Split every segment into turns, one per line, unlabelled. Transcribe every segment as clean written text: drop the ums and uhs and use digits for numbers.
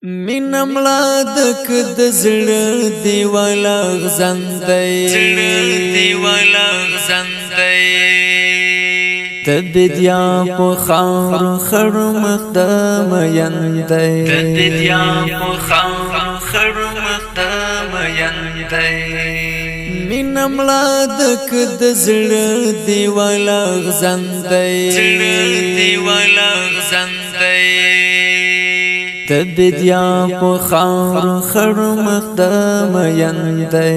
مینه مړه دک د زړه دیواله غزندې د بدیا په خاور خړ مخدم یندې مینه مړه دک د زړه دیواله غزندې د بدیا په خاور خړ مخدم یندې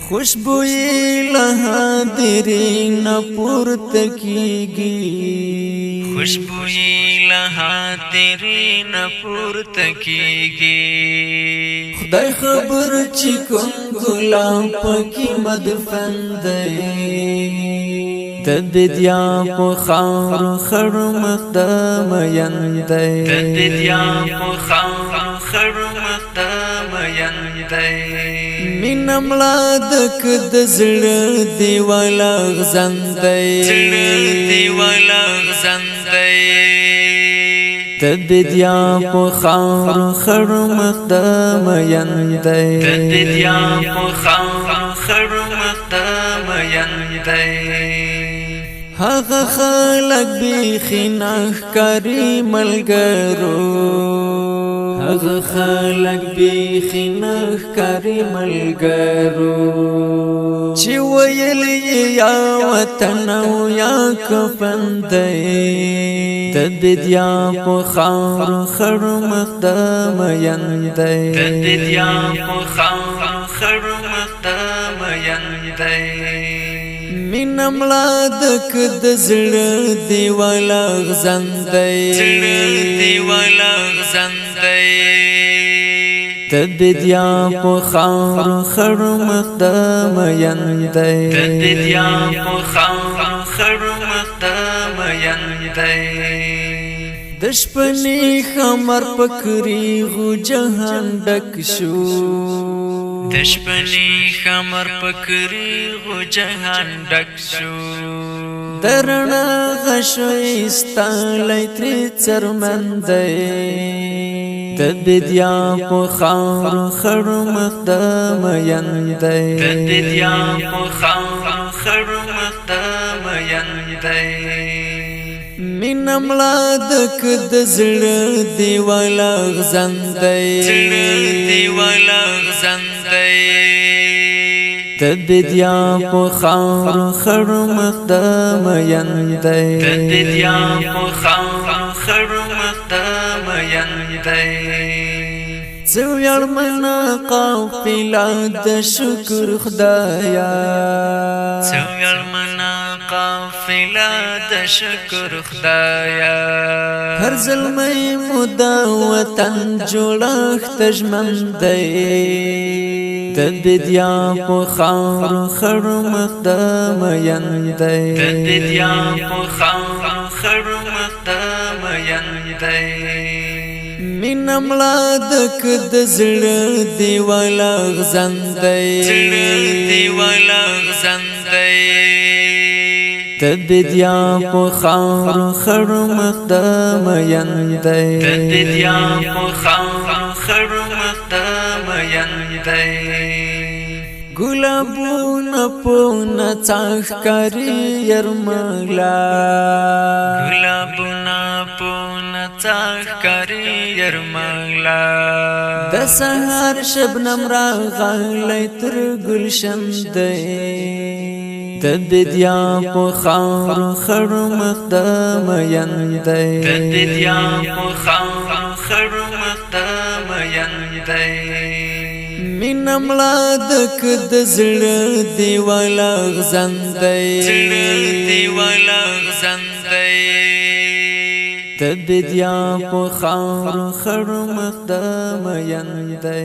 خوشبوئی لها دیرین پورته کیږي خدای خبر چې کوم ګلاب پکې مدفن دی د بدیا په خاور خړ مخدم یندې مینه مړه دک د زړه دیواله غزندې د بدیا په خاور خړ مخدم یندې هغه خلق بیخی نخکاری ملګرو چې ویل یا وطن او یا کفن دی د بدیا په خاور خړ مخدم یندې مینه مړه دک د زړه دیواله غزندې د بدیا په خاور خړ مخدم یندې د شپنې خمر پکري غو جهان ډک شو درنا غشوي ستالای تری څرمندې د بدیا په خاور خړ مخدم یندې مینه مړه دک د زړه دیواله غزندې د بدیا په خاور خړ مخدم یندې زو یړمنا قافله د شکر خدایا هر ظلمي مودا وطن جوړښت ژمندې د بدیا په خاور خړ مخدم یندې مینه مړه دک د زړه دیواله غزندې د بدیا په خاور خړ مخدم یندې ګلابونه په نڅاخ کاری یرملا د سحر شبنم راغلی تر گلشن دی د بدیا په خاور خړ مخدم یندې مینه مړه دک د زړه دیواله غزندې د بدیا په خاور خړ مخدم یندې